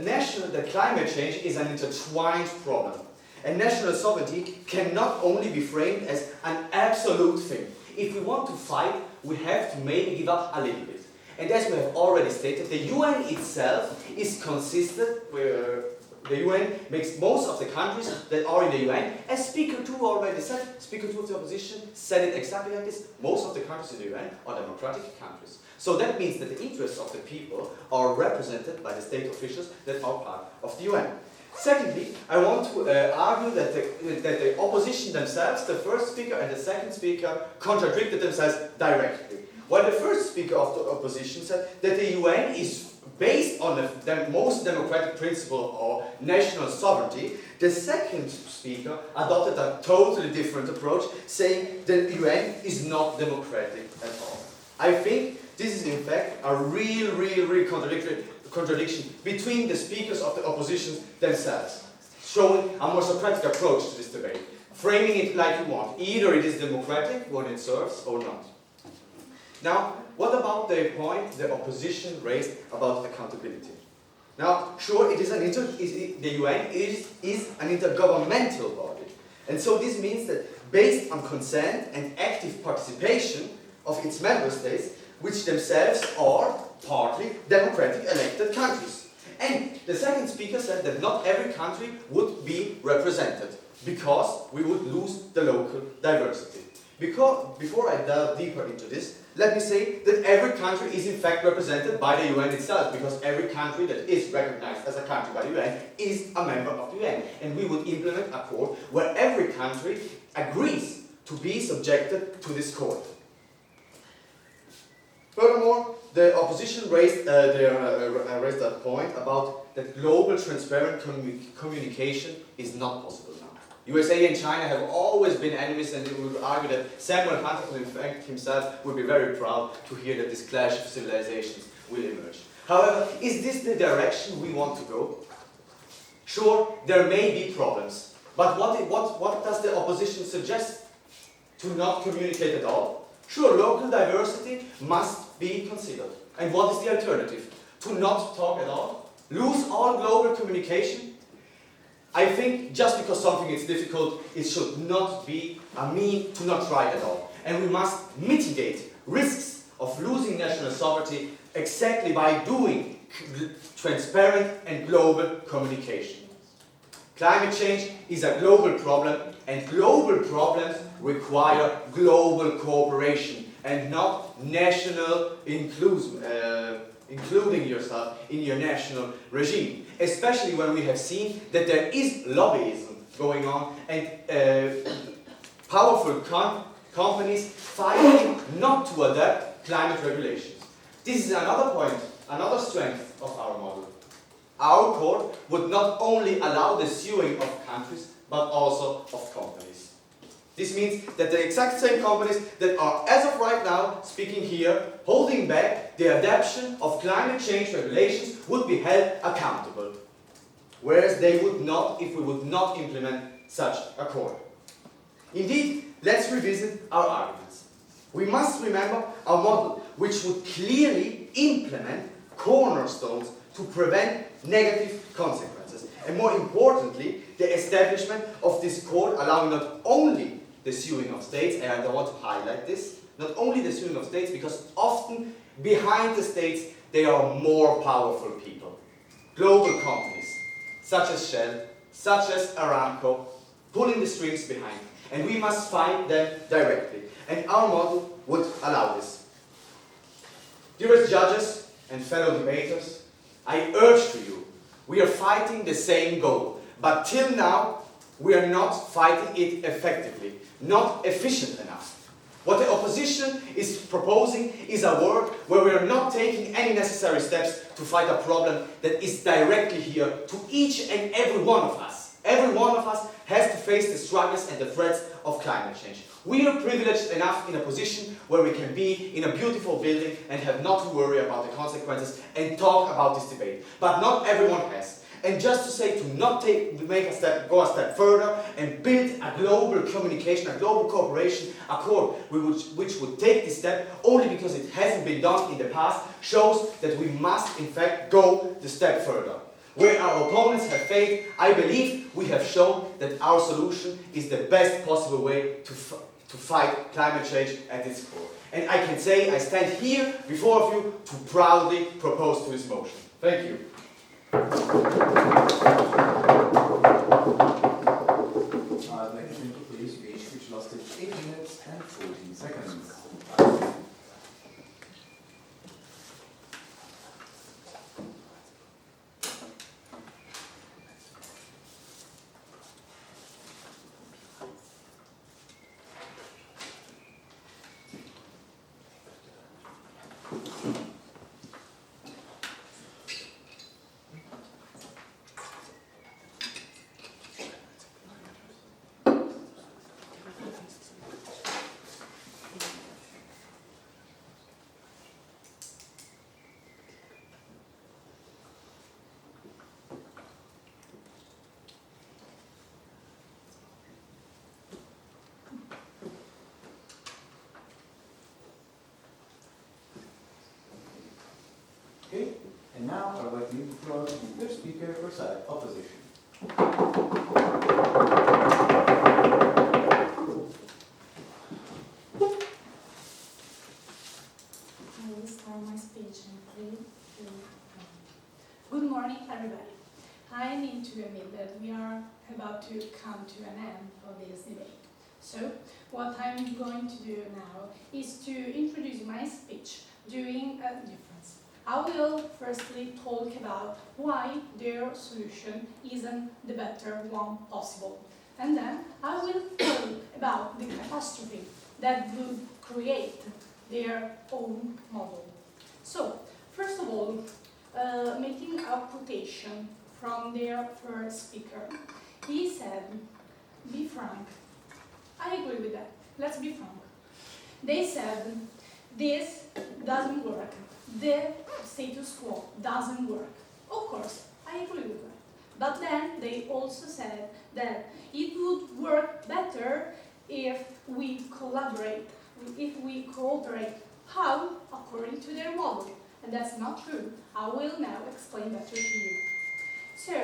climate change is an intertwined problem. And national sovereignty cannot only be framed as an absolute thing. If we want to fight, we have to maybe give up a little bit. And as we have already stated, the UN itself is consistent, where the UN makes most of the countries that are in the UN, as Speaker 2 already said, Speaker 2 of the opposition said it exactly like this, most of the countries in the UN are democratic countries. So that means that the interests of the people are represented by the state officials that are part of the UN. Secondly, I want to argue that the opposition themselves, the first speaker and the second speaker, contradicted themselves directly. While the first speaker of the opposition said that the UN is based on the most democratic principle of national sovereignty, the second speaker adopted a totally different approach, saying that the UN is not democratic at all. I think this is in fact a real contradiction between the speakers of the opposition themselves, showing a more Socratic approach to this debate, framing it like you want. Either it is democratic when it serves or not. Now, what about the point the opposition raised about accountability? Now, sure, the UN is an intergovernmental body, and so this means that based on consent and active participation of its member states, which themselves are partly democratic elected countries. And the second speaker said that not every country would be represented because we would lose the local diversity. Before I delve deeper into this, let me say that every country is in fact represented by the UN itself, because every country that is recognized as a country by the UN is a member of the UN. And we would implement a court where every country agrees to be subjected to this court. Furthermore, the opposition raised that point about that global transparent communication is not possible now. USA and China have always been enemies, and we would argue that Samuel Huntington, in fact, himself would be very proud to hear that this clash of civilizations will emerge. However, is this the direction we want to go? Sure, there may be problems, but what does the opposition suggest? To not communicate at all? Sure, local diversity must be considered. And what is the alternative? To not talk at all? Lose all global communication? I think just because something is difficult, it should not be a mean to not try at all. And we must mitigate risks of losing national sovereignty exactly by doing transparent and global communication. Climate change is a global problem, and global problems require global cooperation and not national including yourself in your national regime. Especially when we have seen that there is lobbyism going on and powerful companies fighting not to adapt climate regulations. This is another point, another strength of our model. Our court would not only allow the suing of countries, but also of companies. This means that the exact same companies that are, as of right now, speaking here, holding back the adoption of climate change regulations would be held accountable, whereas they would not if we would not implement such a court. Indeed, let's revisit our arguments. We must remember our model, which would clearly implement cornerstones to prevent negative consequences. And more importantly, the establishment of this court allowing not only the suing of states, and I want to highlight this, not only the suing of states, because often Behind the states, there are more powerful people. Global companies, such as Shell, such as Aramco, pulling the strings behind. And we must fight them directly. And our model would allow this. Dearest judges and fellow debaters, I urge to you, we are fighting the same goal. But till now, we are not fighting it effectively, not efficient enough. What the opposition is proposing is a world where we are not taking any necessary steps to fight a problem that is directly here to each and every one of us. Every one of us has to face the struggles and the threats of climate change. We are privileged enough in a position where we can be in a beautiful building and have not to worry about the consequences and talk about this debate. But not everyone has. And just to say to not go a step further and build a global communication, a global cooperation accord which would take this step only because it hasn't been done in the past shows that we must in fact go the step further. Where our opponents have failed, I believe we have shown that our solution is the best possible way to fight climate change at its core. And I can say I stand here before you to proudly propose to this motion. Thank you. I'd like to conclude the speech, which lasted 8 minutes and 14 seconds. Okay, and now I would like to give the floor to the first speaker for side opposition. I will start my speech in 3, 2, 1. Good morning, everybody. I need to admit that we are about to come to an end of this debate. So, what I'm going to do now is to introduce my speech doing a difference. I will firstly talk about why their solution isn't the better one possible. And then I will talk about the catastrophe that would create their own model. So, first of all, making a quotation from their first speaker. He said, "Be frank." I agree with that. Let's be frank. They said, this doesn't work. The status quo doesn't work. Of course, I agree with that. But then they also said that it would work better if we collaborate, if we cooperate. How? According to their model. And that's not true. I will now explain better to you. So,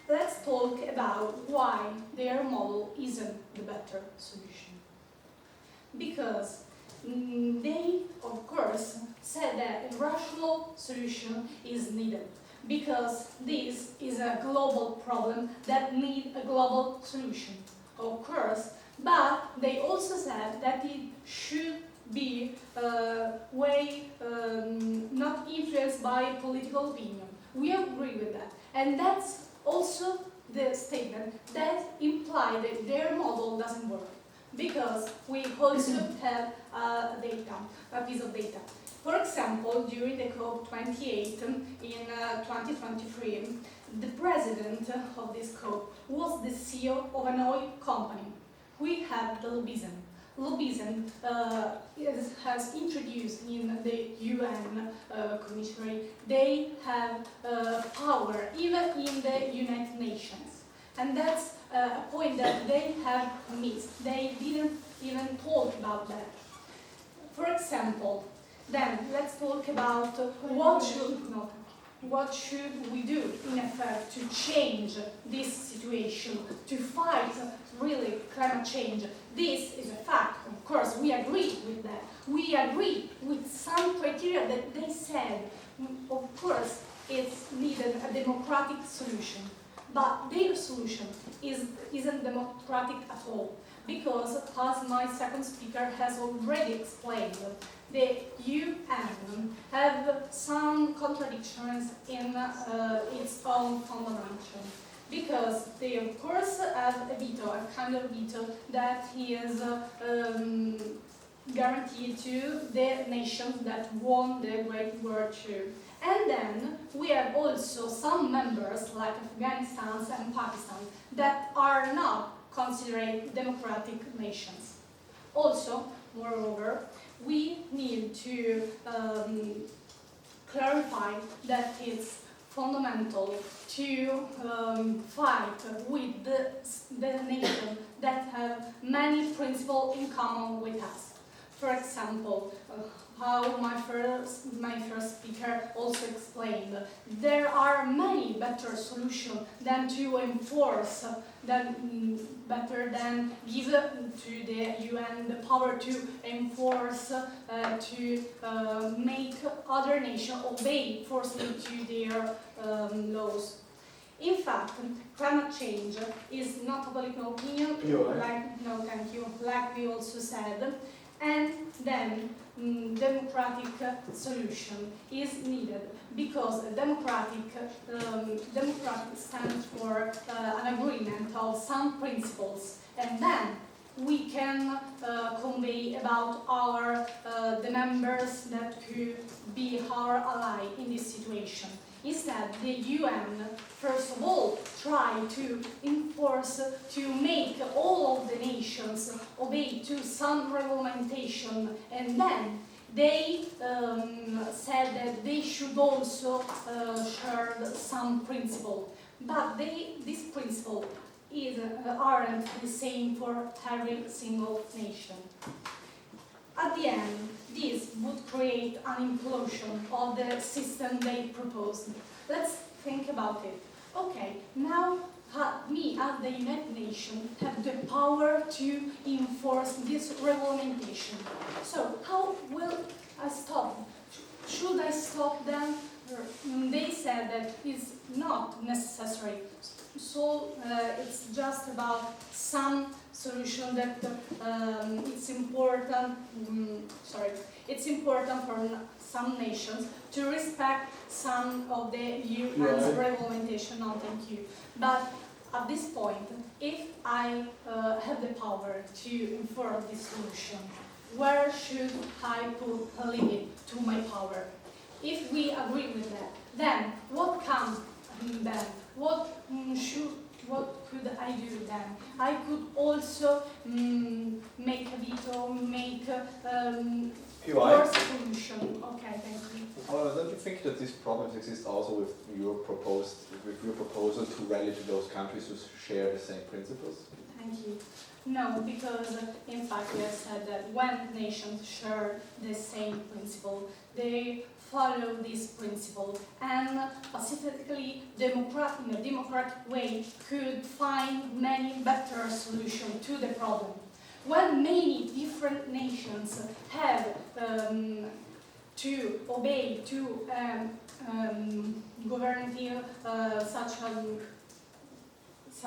let's talk about why their model isn't the better solution. Because they, of course, said that a rational solution is needed. Because this is a global problem that needs a global solution, of course. But they also said that it should be not influenced by political opinion. We agree with that. And that's also the statement that implies that their model doesn't work. Because we also have a piece of data. For example, during the COP28 in 2023, the president of this COP was the CEO of an oil company. We have the lobbyism. Lobbyism has introduced in the UN commissionary. They have power even in the United Nations. And that's a point that they have missed. They didn't even talk about that. For example, then let's talk about what should what should we do in effect to change this situation, to fight really climate change? This is a fact. Of course, we agree with that. We agree with some criteria that they said. Of course, it's needed a democratic solution. But their solution isn't democratic at all. Because, as my second speaker has already explained, the UN have some contradictions in its own fundamental. Because they, of course, have a veto, a kind of veto that is guaranteed to the nations that won the Great War II. And then we have also some members, like Afghanistan and Pakistan, that are not considered democratic nations. Also, moreover, we need to clarify that it's fundamental to fight with the nation that have many principles in common with us. For example, how my first speaker also explained, there are many better solutions than to enforce, better than give to the UN the power to enforce, to make other nations obey forcibly to their laws. In fact, climate change is not a political opinion, like we also said, and then democratic solution is needed because democratic stands for an agreement of some principles, and then we can convey about our the members that could be our ally in this situation. Instead, the UN, first of all, try to enforce, to make all of the nations obey to some regulation, and then they said that they should also share some principle. But this principle aren't the same for every single nation. At the end, this would create an implosion of the system they proposed. Let's think about it. Okay, now me as the United Nations have the power to enforce this regulation. So how will I stop? Should I stop them? They said that it's not necessary. So it's just about some solution that it's important. It's important for some nations to respect some of the UN's regulation. No, thank you. But at this point, if I have the power to enforce this solution, where should I put a limit to my power? If we agree with that, then what comes then? What could I do then? I could also make a veto, make worse solution. Okay, thank you. Don't you think that these problems exist also with your proposal to rally to those countries who share the same principles? Thank you. No, because in fact we have said that when nations share the same principle, they follow this principle and pacifically, in a democratic way, could find many better solutions to the problem. When many different nations have to obey to governing such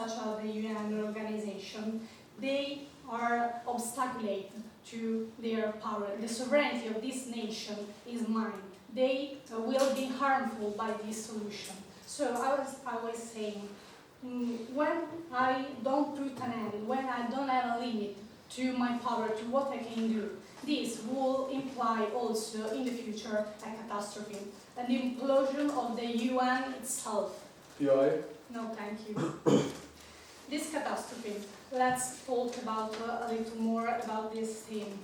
as the UN organization, they are obstaculated to their power. The sovereignty of this nation is mine. They will be harmful by this solution. So I was saying, when I don't put an end, when I don't have a limit to my power, to what I can do, this will imply also in the future a catastrophe, an implosion of the UN itself. PI? No, thank you. This catastrophe, let's talk about a little more about this theme.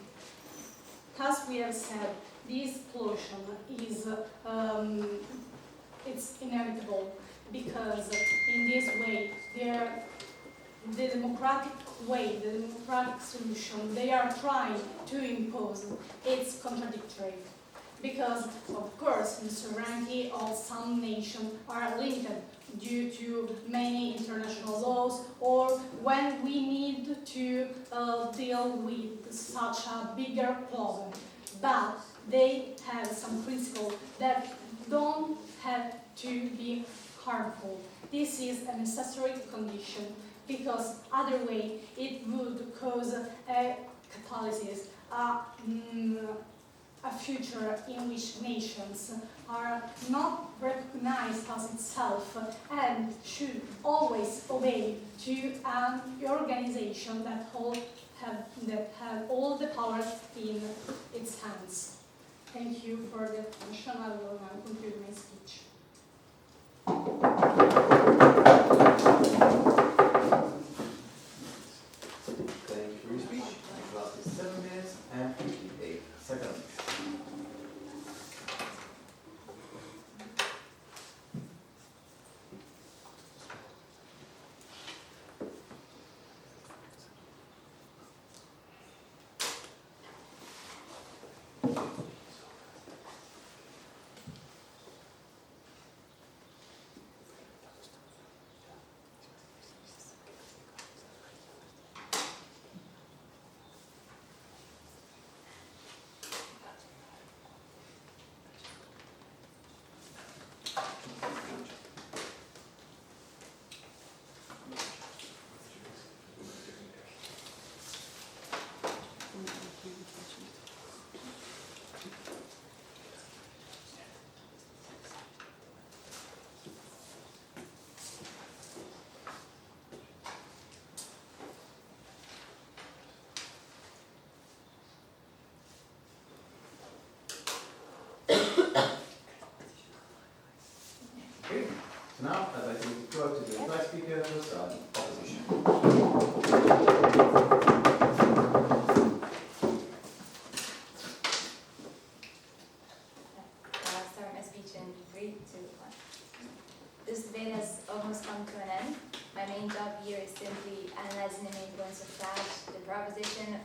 As we have said, this explosion is it's inevitable because in this way the democratic way, the democratic solution they are trying to impose, it's contradictory. because, of course, the sovereignty of some nations are limited due to many international laws, or when we need to deal with such a bigger problem. But they have some principles that don't have to be harmful. This is a necessary condition, because other way it would cause a catalysis, a future in which nations are not recognized as itself and should always obey to an organization that have all the powers in its hands. Thank you for the attention. I will now conclude my speech. Thank you for your speech. It lasted 7 minutes and 58 seconds. Okay, so now I'd like to give the floor to the next speaker to start the opposition. I'll start my speech in 3, 2, 1. This debate has almost come to an end. My main job here is simply analyzing the main points of clash, the proposition,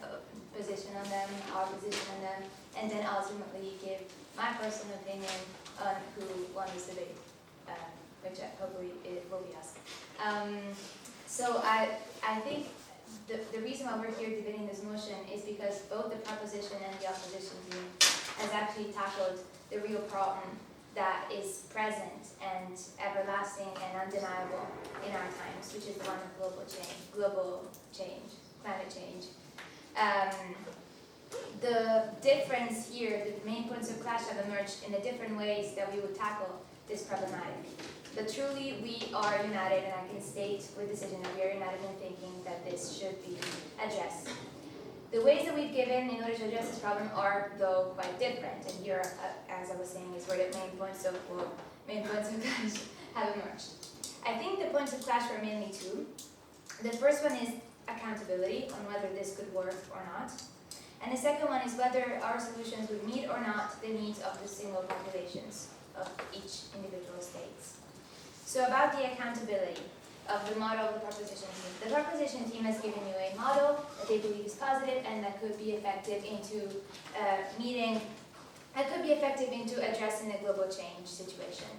position on them, our position on them, and then ultimately give my personal opinion on who won this debate, which hopefully it will be us. So I think the reason why we're here debating this motion is because both the proposition and the opposition team has actually tackled the real problem that is present and everlasting and undeniable in our times, which is the one of global change, climate change. The difference here, the main points of clash have emerged in the different ways that we would tackle this problematic. But truly, we are united, and I can state with decision that we are united in thinking that this should be addressed. The ways that we've given in order to address this problem are, though, quite different. And here, as I was saying, is where the main points of clash have emerged. I think the points of clash were mainly two. The first one is accountability on whether this could work or not. And the second one is whether our solutions would meet or not the needs of the single populations of each individual states. So about the accountability of the model of the proposition team. The proposition team has given you a model that they believe is positive and that could be effective into addressing the global change situation.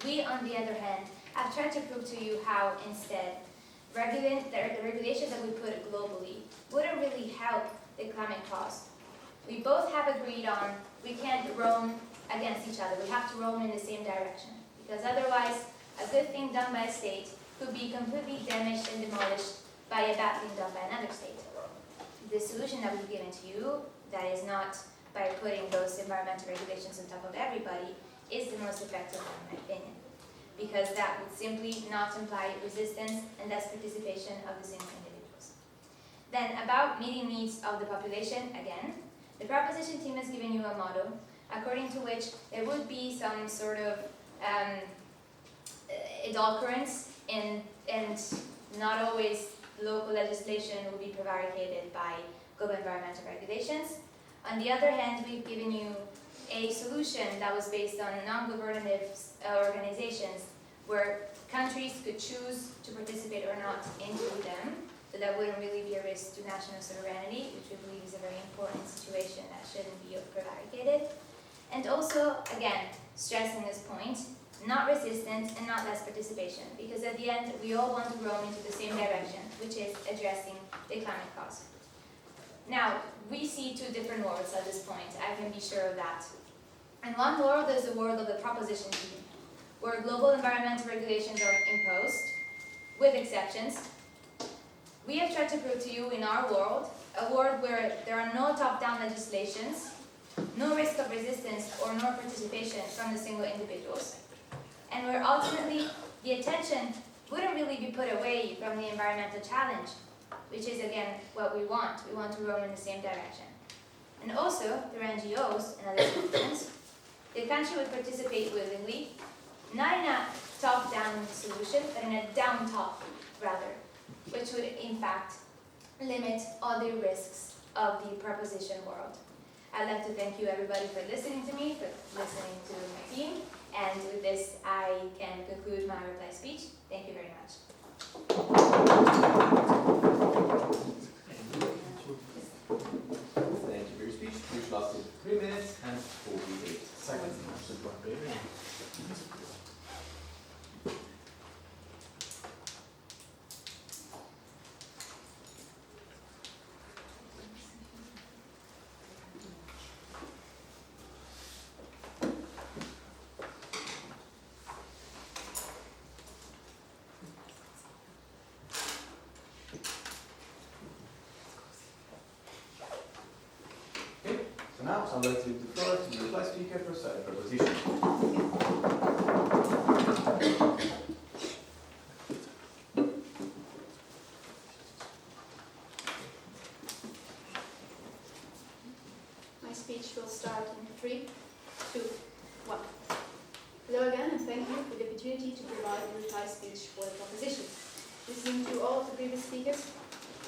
We, on the other hand, have tried to prove to you how instead the regulations that we put globally wouldn't really help the climate cause. We both have agreed on we can't roam against each other. We have to roam in the same direction, because otherwise a good thing done by a state could be completely damaged and demolished by a bad thing done by another state. The solution that we've given to you, that is not by putting those environmental regulations on top of everybody, is the most effective one, in my opinion, because that would simply not imply resistance and less participation of the single individuals. Then, about meeting needs of the population, again, the proposition team has given you a model according to which there would be some sort of adulterance and not always local legislation will be prevaricated by global environmental regulations. On the other hand, we've given you a solution that was based on non-governative organizations where countries could choose to participate or not into them, so that wouldn't really be a risk to national sovereignty, which we believe is a very important situation that shouldn't be prevaricated. And also, again, stressing this point, not resistance and not less participation, because at the end, we all want to grow into the same direction, which is addressing the climate cause. Now, we see two different worlds at this point, I can be sure of that. In one world, there's the world of the proposition team, where global environmental regulations are imposed, with exceptions. We have tried to prove to you in our world, a world where there are no top-down legislations, no risk of resistance or no participation from the single individuals, and where ultimately the attention wouldn't really be put away from the environmental challenge, which is again what we want. We want to roam in the same direction. And also, through NGOs and other solutions, the country would participate willingly, not in a top-down solution, but in a down-top rather, which would in fact limit all the risks of the proposition world. I'd like to thank you everybody for listening to me, for listening to my team, and with this I can conclude my reply speech. Thank you very much. Thank you for your speech, which lasted 3 minutes and 48 seconds. So now I'd like to give the floor to the reply speaker for side proposition. My speech will start in 3, 2, 1. Hello again, and thank you for the opportunity to provide a reply speech for the proposition. Listening to all of the previous speakers,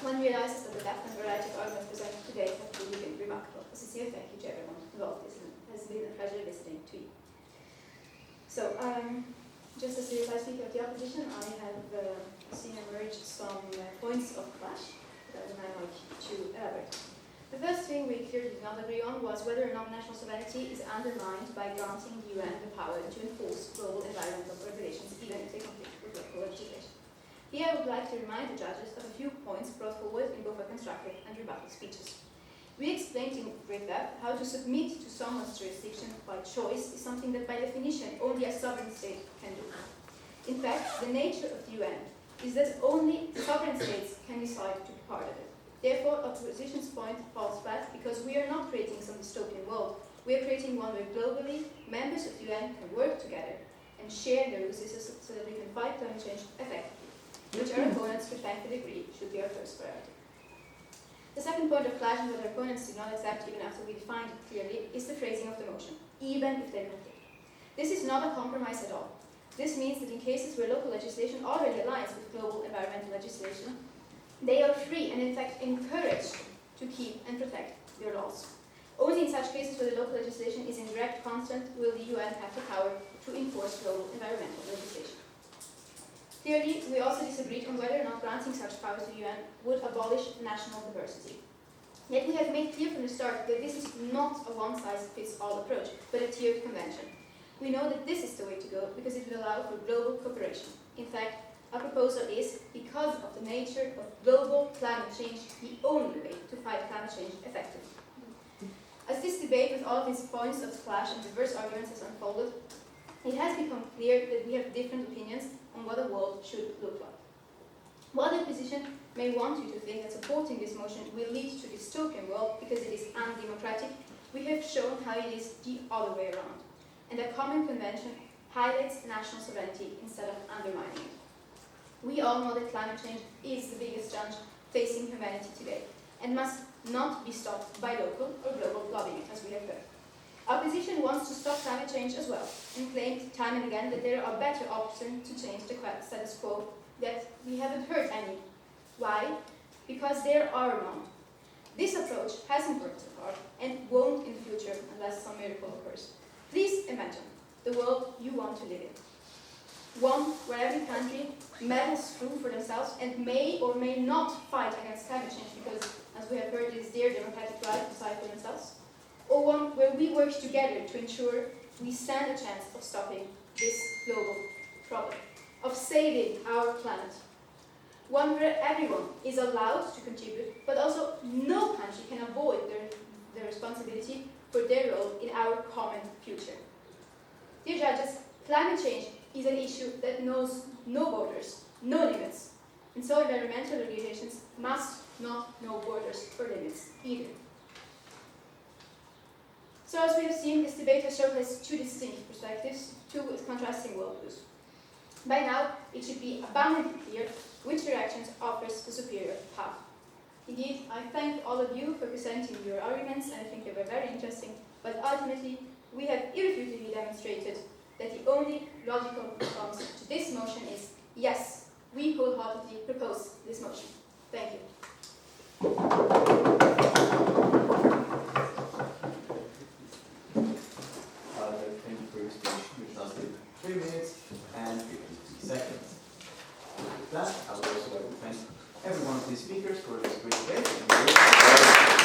one realizes that the depth and variety of arguments presented today have really been remarkable. A sincere thank you to everyone involved. It has been a pleasure listening to you. So, just as the reply speaker of the opposition, I have seen emerge some points of clash that I would now like to elaborate. The first thing we clearly did not agree on was whether or not national sovereignty is undermined by granting the UN the power to enforce global environmental regulations, even if they conflict with local legislation. Here I would like to remind the judges of a few points brought forward in both our constructive and rebuttal speeches. We explained in great depth how to submit to someone's jurisdiction by choice is something that by definition only a sovereign state can do. In fact, the nature of the UN is that only sovereign states can decide to be part of it. Therefore, opposition's point falls flat because we are not creating some dystopian world. We are creating one where globally members of the UN can work together and share their resources so that we can fight climate change effectively, which our opponents, to thankfully agree, should be our first priority. The second point of clash, and what our opponents did not accept even after we defined it clearly, is the phrasing of the motion, even if they conflict. This is not a compromise at all. This means that in cases where local legislation already aligns with global environmental legislation, they are free and in fact encouraged to keep and protect their laws. Only in such cases where the local legislation is in direct conflict will the UN have the power to enforce global environmental legislation. Clearly, we also disagreed on whether or not granting such powers to the UN would abolish national diversity. Yet we have made clear from the start that this is not a one-size-fits-all approach, but a tiered convention. We know that this is the way to go because it will allow for global cooperation. In fact, our proposal is, because of the nature of global climate change, the only way to fight climate change effectively. As this debate with all of its points of clash and diverse arguments has unfolded, it has become clear that we have different opinions on what the world should look like. While the opposition may want you to think that supporting this motion will lead to a dystopian world because it is undemocratic, we have shown how it is the other way around. And a common convention highlights national sovereignty instead of undermining it. We all know that climate change is the biggest challenge facing humanity today and must not be stopped by local or global lobbying, as we have heard. Our opposition wants to stop climate change as well and claimed time and again that there are better options to change the status quo, that we haven't heard any. Why? Because there are none. This approach hasn't worked so far and won't in the future unless some miracle occurs. Please imagine the world you want to live in. One where every country meddles through for themselves and may or may not fight against climate change because, as we have heard, it is their democratic right to decide for themselves. or one where we work together to ensure we stand a chance of stopping this global problem, of saving our planet. One where everyone is allowed to contribute, but also no country can avoid their responsibility for their role in our common future. Dear judges, climate change is an issue that knows no borders, no limits, and so environmental regulations must not know borders or limits either. So as we have seen, this debate has showcased two distinct perspectives, two contrasting worldviews. By now, it should be abundantly clear which directions offers the superior path. Indeed, I thank all of you for presenting your arguments, and I think they were very interesting, but ultimately, we have irrefutably demonstrated that the only logical response to this motion is yes, we wholeheartedly propose this motion. Thank you. Thank you for your speech, which lasted 3 minutes and 50 seconds. With that, I would also like to thank every one of these speakers for this great debate.